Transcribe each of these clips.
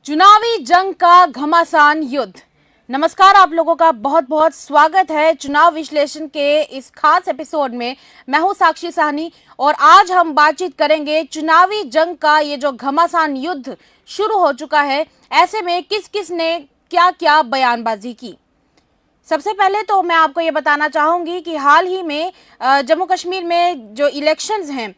चुनावी जंग का घमासान युद्ध। नमस्कार, आप लोगों का बहुत बहुत स्वागत है चुनाव विश्लेषण के इस खास एपिसोड में। मैं हूं साक्षी साहनी और आज हम बातचीत करेंगे चुनावी जंग का ये जो घमासान युद्ध शुरू हो चुका है, ऐसे में किस किस ने क्या क्या बयानबाजी की। सबसे पहले तो मैं आपको ये बताना चाहूंगी कि हाल ही में जम्मू कश्मीर में जो इलेक्शंस हैं,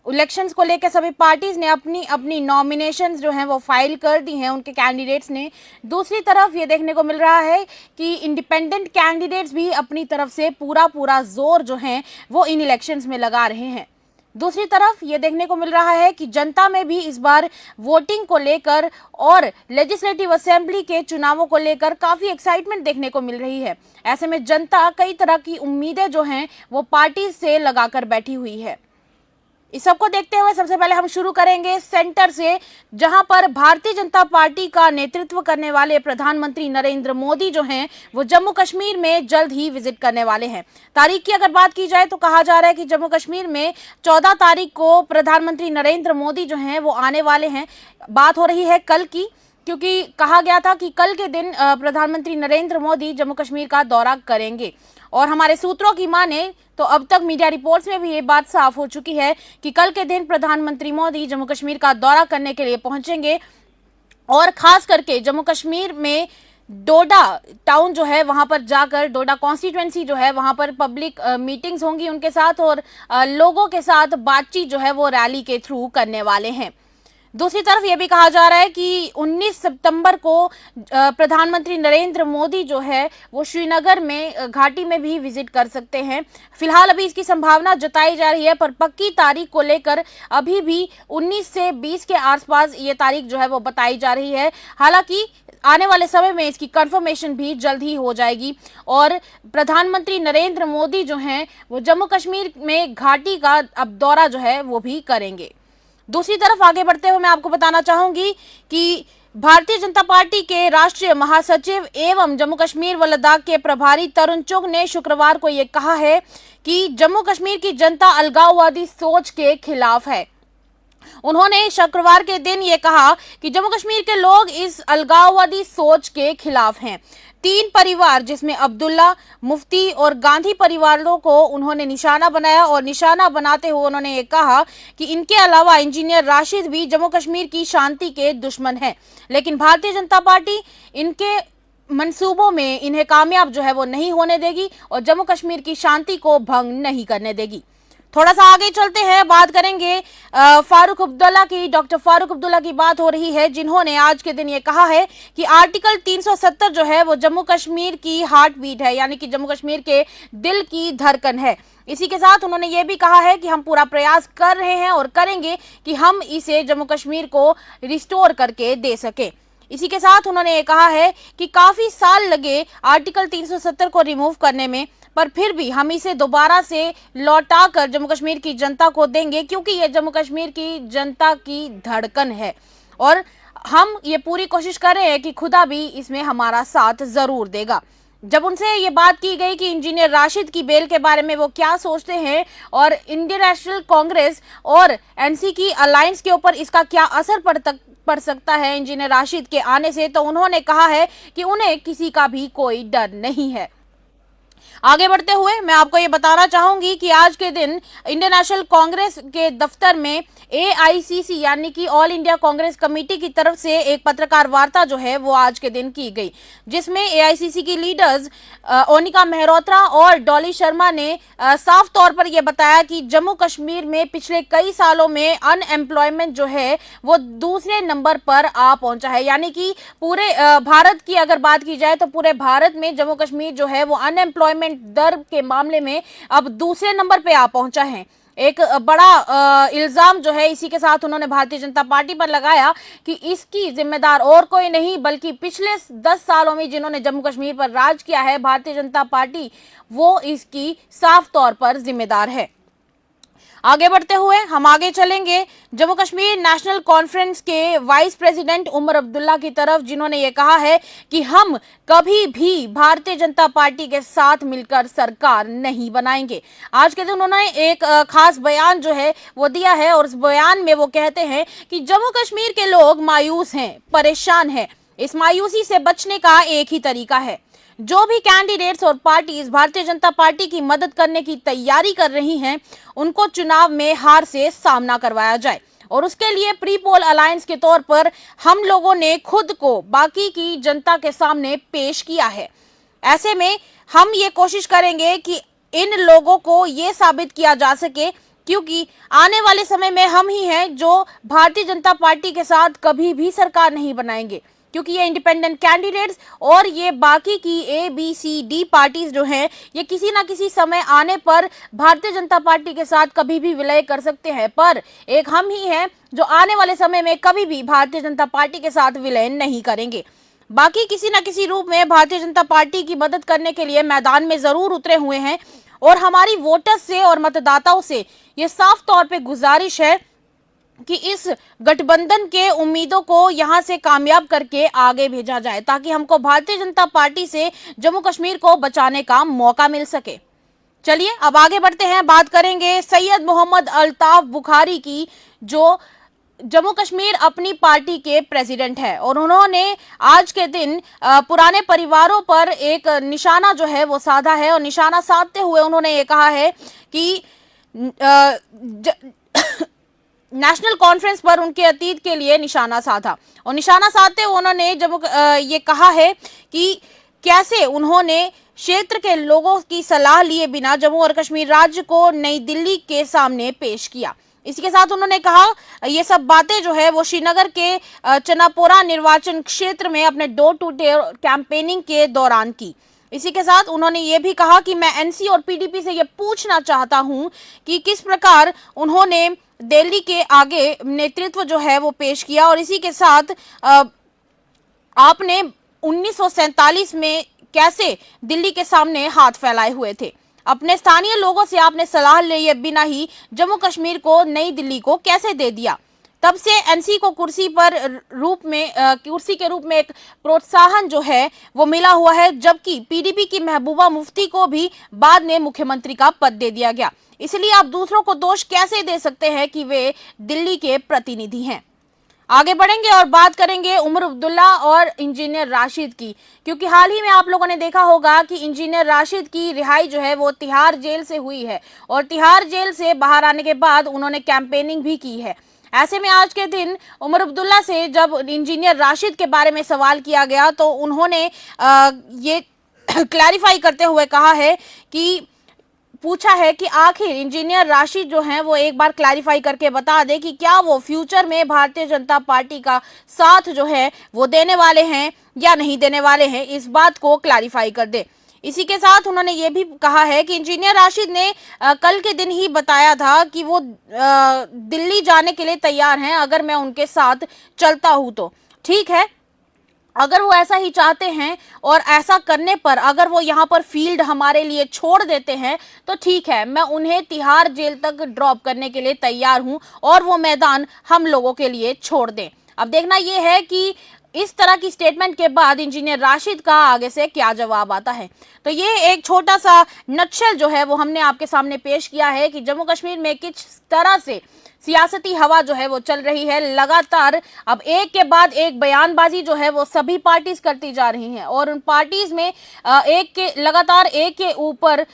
इलेक्शंस को लेकर सभी पार्टीज ने अपनी अपनी नॉमिनेशंस जो हैं वो फाइल कर दी हैं उनके कैंडिडेट्स ने। दूसरी तरफ ये देखने को मिल रहा है कि इंडिपेंडेंट कैंडिडेट्स भी अपनी तरफ से पूरा जोर जो है वो इन इलेक्शंस में लगा रहे हैं। दूसरी तरफ ये देखने को मिल रहा है कि जनता में भी इस बार वोटिंग को लेकर और लेजिस्लेटिव असेंबली के चुनावों को लेकर काफी एक्साइटमेंट देखने को मिल रही है। ऐसे में जनता कई तरह की उम्मीदें जो हैं वो पार्टी से लगाकर बैठी हुई है। इस सबको देखते हुए सबसे पहले हम शुरू करेंगे सेंटर से, जहां पर भारतीय जनता पार्टी का नेतृत्व करने वाले प्रधानमंत्री नरेंद्र मोदी जो हैं वो जम्मू कश्मीर में जल्द ही विजिट करने वाले हैं। तारीख की अगर बात की जाए तो कहा जा रहा है कि जम्मू कश्मीर में 14 तारीख को प्रधानमंत्री नरेंद्र मोदी जो हैं वो आने वाले हैं। बात हो रही है कल की, क्योंकि कहा गया था कि कल के दिन प्रधानमंत्री नरेंद्र मोदी जम्मू कश्मीर का दौरा करेंगे। और हमारे सूत्रों की माने तो अब तक मीडिया रिपोर्ट्स में भी ये बात साफ हो चुकी है कि कल के दिन प्रधानमंत्री मोदी जम्मू कश्मीर का दौरा करने के लिए पहुंचेंगे और खास करके जम्मू कश्मीर में डोडा टाउन जो है वहां पर जाकर, डोडा कॉन्स्टिट्यूएंसी जो है वहां पर पब्लिक मीटिंग्स होंगी उनके साथ और लोगों के साथ बातचीत जो है वो रैली के थ्रू करने वाले हैं। दूसरी तरफ ये भी कहा जा रहा है कि 19 सितंबर को प्रधानमंत्री नरेंद्र मोदी जो है वो श्रीनगर में घाटी में भी विजिट कर सकते हैं। फिलहाल अभी इसकी संभावना जताई जा रही है, पर पक्की तारीख को लेकर अभी भी 19 से 20 के आसपास ये तारीख जो है वो बताई जा रही है। हालांकि आने वाले समय में इसकी कंफर्मेशन भी जल्द ही हो जाएगी और प्रधानमंत्री नरेंद्र मोदी जो हैं वो जम्मू कश्मीर में घाटी का अब दौरा जो है वो भी करेंगे। दूसरी तरफ आगे बढ़ते हुए मैं आपको बताना चाहूंगी कि भारतीय जनता पार्टी के राष्ट्रीय महासचिव एवं जम्मू कश्मीर व लद्दाख के प्रभारी तरुण चुग ने शुक्रवार को यह कहा है कि जम्मू कश्मीर की जनता अलगाववादी सोच के खिलाफ है। उन्होंने शुक्रवार के दिन ये कहा कि जम्मू कश्मीर के लोग इस अलगाववादी सोच के खिलाफ हैं। 3 परिवार जिसमें अब्दुल्ला, मुफ्ती और गांधी परिवारों को उन्होंने निशाना बनाया और निशाना बनाते हुए उन्होंने ये कहा कि इनके अलावा इंजीनियर राशिद भी जम्मू कश्मीर की शांति के दुश्मन हैं, लेकिन भारतीय जनता पार्टी इनके मंसूबों में इन्हें कामयाब जो है वो नहीं होने देगी और जम्मू कश्मीर की शांति को भंग नहीं करने देगी। थोड़ा सा आगे चलते हैं, बात करेंगे फारूक अब्दुल्ला की। डॉक्टर फारूक अब्दुल्ला की बात हो रही है, जिन्होंने आज के दिन ये कहा है कि आर्टिकल 370 जो है वो जम्मू कश्मीर की हार्ट बीट है, यानी कि जम्मू कश्मीर के दिल की धड़कन है। इसी के साथ उन्होंने ये भी कहा है कि हम पूरा प्रयास कर रहे हैं और करेंगे कि हम इसे जम्मू कश्मीर को रिस्टोर करके दे सके। इसी के साथ उन्होंने ये कहा है कि काफी साल लगे आर्टिकल 370 को रिमूव करने में, पर फिर भी हम इसे दोबारा से लौटा कर जम्मू कश्मीर की जनता को देंगे, क्योंकि ये जम्मू कश्मीर की जनता की धड़कन है और हम ये पूरी कोशिश कर रहे हैं कि खुदा भी इसमें हमारा साथ जरूर देगा। जब उनसे ये बात की गई कि इंजीनियर राशिद की बेल के बारे में वो क्या सोचते हैं और इंडियन नेशनल कांग्रेस और एनसी की अलायंस के ऊपर इसका क्या असर पड़ सकता है इंजीनियर राशिद के आने से, तो उन्होंने कहा है कि उन्हें किसी का भी कोई डर नहीं है। आगे बढ़ते हुए मैं आपको ये बताना चाहूंगी कि आज के दिन इंडियन नेशनल कांग्रेस के दफ्तर में AICC यानी कि ऑल इंडिया कांग्रेस कमेटी की तरफ से एक पत्रकार वार्ता जो है वो आज के दिन की गई, जिसमें AICC की लीडर्स ओनिका मेहरोत्रा और डॉली शर्मा ने साफ तौर पर यह बताया कि जम्मू कश्मीर में पिछले कई सालों में अनएम्प्लॉयमेंट जो है वो दूसरे नंबर पर आ पहुंचा है। यानी कि पूरे भारत की अगर बात की जाए तो पूरे भारत में जम्मू कश्मीर जो है वो अनएम्प्लॉयमेंट दर के मामले में अब दूसरे नंबर पे आ पहुंचा है। एक बड़ा इल्जाम जो है इसी के साथ उन्होंने भारतीय जनता पार्टी पर लगाया कि इसकी जिम्मेदार और कोई नहीं बल्कि पिछले 10 सालों में जिन्होंने जम्मू कश्मीर पर राज किया है भारतीय जनता पार्टी, वो इसकी साफ तौर पर जिम्मेदार है। आगे बढ़ते हुए हम आगे चलेंगे जम्मू कश्मीर नेशनल कॉन्फ्रेंस के वाइस प्रेसिडेंट उमर अब्दुल्ला की तरफ, जिन्होंने ये कहा है कि हम कभी भी भारतीय जनता पार्टी के साथ मिलकर सरकार नहीं बनाएंगे। आज के दिन उन्होंने एक खास बयान जो है वो दिया है और उस बयान में वो कहते हैं कि जम्मू कश्मीर के लोग मायूस हैं, परेशान हैं। इस मायूसी से बचने का एक ही तरीका है, जो भी कैंडिडेट्स और पार्टीज भारतीय जनता पार्टी की मदद करने की तैयारी कर रही हैं, उनको चुनाव में हार से सामना करवाया जाए। और उसके लिए प्री पोल अलायंस के तौर पर हम लोगों ने खुद को बाकी की जनता के सामने पेश किया है। ऐसे में हम ये कोशिश करेंगे कि इन लोगों को ये साबित किया जा सके, क्योंकि आने वाले समय में हम ही हैं जो भारतीय जनता पार्टी के साथ कभी भी सरकार नहीं बनाएंगे, क्योंकि ये इंडिपेंडेंट कैंडिडेट्स और ये बाकी की ABCD पार्टीज जो हैं, ये किसी ना किसी समय आने पर भारतीय जनता पार्टी के साथ कभी भी विलय कर सकते हैं, पर एक हम ही हैं जो आने वाले समय में कभी भी भारतीय जनता पार्टी के साथ विलय नहीं करेंगे। बाकी किसी ना किसी रूप में भारतीय जनता पार्टी की मदद करने के लिए मैदान में जरूर उतरे हुए हैं और हमारी वोटर्स से और मतदाताओं से ये साफ तौर पे गुजारिश है कि इस गठबंधन के उम्मीदों को यहां से कामयाब करके आगे भेजा जाए, ताकि हमको भारतीय जनता पार्टी से जम्मू कश्मीर को बचाने का मौका मिल सके। चलिए अब आगे बढ़ते हैं, बात करेंगे सैयद मोहम्मद अल्ताफ बुखारी की, जो जम्मू कश्मीर अपनी पार्टी के प्रेसिडेंट है और उन्होंने आज के दिन पुराने परिवारों पर एक निशाना जो है वो साधा है। और निशाना साधते हुए उन्होंने ये कहा है कि नेशनल कॉन्फ्रेंस पर उनके अतीत के लिए निशाना साधा। और निशाना साधते हुए उन्होंने ये कहा है कि कैसे उन्होंने क्षेत्र के लोगों की सलाह लिए बिना जम्मू और कश्मीर राज्य को नई दिल्ली के सामने पेश किया। इसी के साथ उन्होंने कहा ये सब बातें जो है वो श्रीनगर के चनापोरा निर्वाचन क्षेत्र में अपने डोर टू डोर कैंपेनिंग के दौरान की। इसी के साथ उन्होंने ये भी कहा कि मैं NC और PDP से ये पूछना चाहता हूं कि किस प्रकार उन्होंने दिल्ली के आगे नेतृत्व जो है वो पेश किया। और इसी के साथ आपने 1947 में कैसे दिल्ली के सामने हाथ फैलाए हुए थे, अपने स्थानीय लोगों से आपने सलाह लिए बिना ही जम्मू कश्मीर को नई दिल्ली को कैसे दे दिया। तब से NC को कुर्सी के रूप में एक प्रोत्साहन जो है वो मिला हुआ है, जबकि PDP की महबूबा मुफ्ती को भी बाद में मुख्यमंत्री का पद दे दिया गया। इसलिए आप दूसरों को दोष कैसे दे सकते हैं कि वे दिल्ली के प्रतिनिधि हैं। आगे बढ़ेंगे और बात करेंगे उमर अब्दुल्ला और इंजीनियर राशिद की, क्योंकि हाल ही में आप लोगों ने देखा होगा कि इंजीनियर राशिद की रिहाई जो है वो तिहाड़ जेल से हुई है और तिहाड़ जेल से बाहर आने के बाद उन्होंने कैंपेनिंग भी की है। ऐसे में आज के दिन उमर अब्दुल्ला से जब इंजीनियर राशिद के बारे में सवाल किया गया तो उन्होंने ये क्लैरिफाई करते हुए कहा है कि पूछा है कि आखिर इंजीनियर राशिद जो हैं वो एक बार क्लैरिफाई करके बता दे कि क्या वो फ्यूचर में भारतीय जनता पार्टी का साथ जो है वो देने वाले हैं या नहीं देने वाले हैं, इस बात को क्लैरिफाई कर दे। इसी के साथ उन्होंने ये भी कहा है कि इंजीनियर राशिद ने कल के दिन ही बताया था कि वो दिल्ली जाने के लिए तैयार हैं अगर मैं उनके साथ चलता हूं तो। ठीक है, अगर वो ऐसा ही चाहते हैं और ऐसा करने पर अगर वो यहाँ पर फील्ड हमारे लिए छोड़ देते हैं तो ठीक है, मैं उन्हें तिहाड़ जेल तक ड्रॉप करने के लिए तैयार हूं और वो मैदान हम लोगों के लिए छोड़ दें। अब देखना ये है कि इस तरह की स्टेटमेंट के बाद इंजीनियर राशिद का आगे से क्या जवाब आता है। तो ये एक छोटा सा नटशेल जो है वो हमने आपके सामने पेश किया है कि जम्मू कश्मीर में किस तरह से सियासती हवा जो है वो चल रही है। लगातार अब एक के बाद एक बयानबाजी जो है वो सभी पार्टीज करती जा रही हैं और उन पार्टीज में लगातार एक के ऊपर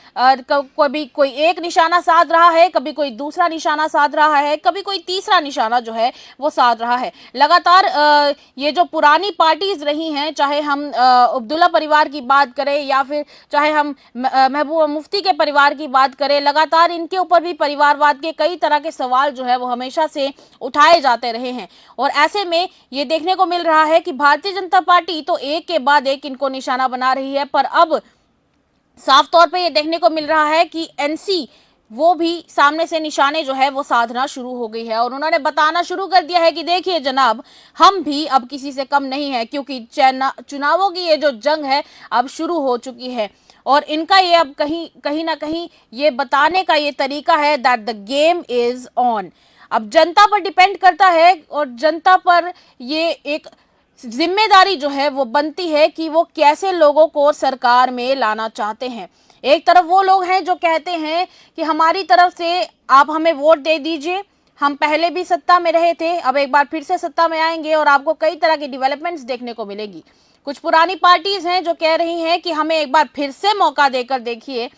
कभी कोई एक निशाना साध रहा है, कभी कोई दूसरा निशाना साध रहा है, कभी कोई तीसरा निशाना जो है वो साध रहा है। लगातार ये जो पुरानी पार्टीज रही हैं, चाहे हम अब्दुल्ला परिवार की बात करें या फिर चाहे हम महबूबा मुफ्ती के परिवार की बात करें, लगातार इनके ऊपर भी परिवारवाद के कई तरह के सवाल जो है वो हमेशा से उठाए जाते रहे हैं। और ऐसे में ये देखने को मिल रहा है कि भारतीय जनता पार्टी तो एक के बाद एक इनको निशाना बना रही है, पर अब साफ तौर पे ये देखने को मिल रहा है कि NC वो भी सामने से निशाने जो है वो साधना शुरू हो गई है और उन्होंने बताना शुरू कर दिया है कि देखिए जनाब, हम भी अब किसी से कम नहीं है, क्योंकि चुनावों की ये जो जंग है अब शुरू हो चुकी है। और इनका ये अब कहीं ना कहीं ये बताने का ये तरीका है that the game is on. अब जनता पर डिपेंड करता है और जनता पर ये एक जिम्मेदारी जो है वो बनती है कि वो कैसे लोगों को सरकार में लाना चाहते हैं। एक तरफ वो लोग हैं जो कहते हैं कि हमारी तरफ से आप हमें वोट दे दीजिए, हम पहले भी सत्ता में रहे थे, अब एक बार फिर से सत्ता में आएंगे और आपको कई तरह की डेवलपमेंट्स देखने को मिलेगी। कुछ पुरानी पार्टीज हैं जो कह रही हैं कि हमें एक बार फिर से मौका देकर देखिए,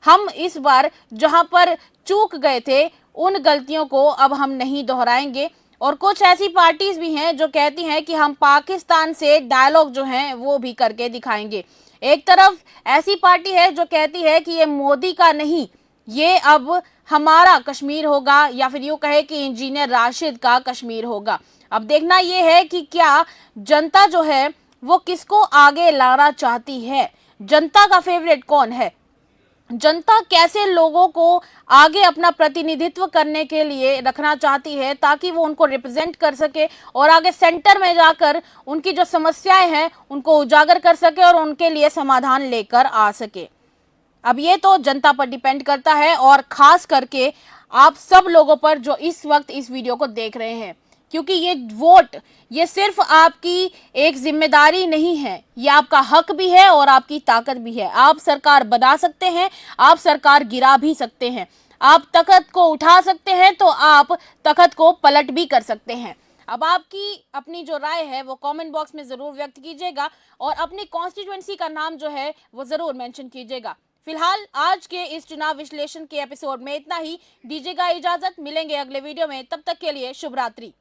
हम इस बार जहां पर चूक गए थे उन गलतियों को अब हम नहीं दोहराएंगे। और कुछ ऐसी पार्टीज भी हैं जो कहती हैं कि हम पाकिस्तान से डायलॉग जो है वो भी करके दिखाएंगे। एक तरफ ऐसी पार्टी है जो कहती है कि ये मोदी का नहीं, ये अब हमारा कश्मीर होगा, या फिर यूं कहे कि इंजीनियर राशिद का कश्मीर होगा। अब देखना ये है कि क्या जनता जो है वो किसको आगे लाना चाहती है, जनता का फेवरेट कौन है, जनता कैसे लोगों को आगे अपना प्रतिनिधित्व करने के लिए रखना चाहती है ताकि वो उनको रिप्रेजेंट कर सके और आगे सेंटर में जाकर उनकी जो समस्याएं हैं उनको उजागर कर सके और उनके लिए समाधान लेकर आ सके। अब ये तो जनता पर डिपेंड करता है और खास करके आप सब लोगों पर जो इस वक्त इस वीडियो को देख रहे हैं, क्योंकि ये वोट ये सिर्फ आपकी एक जिम्मेदारी नहीं है, ये आपका हक भी है और आपकी ताकत भी है। आप सरकार बना सकते हैं, आप सरकार गिरा भी सकते हैं, आप तख्त को उठा सकते हैं तो आप तख्त को पलट भी कर सकते हैं। अब आपकी अपनी जो राय है वो कमेंट बॉक्स में जरूर व्यक्त कीजिएगा और अपनी कॉन्स्टिट्यूएंसी का नाम जो है वो जरूर मेंशन कीजिएगा। फिलहाल आज के इस चुनाव विश्लेषण के एपिसोड में इतना ही। दीजिएगा इजाजत, मिलेंगे अगले वीडियो में, तब तक के लिए शुभ रात्रि।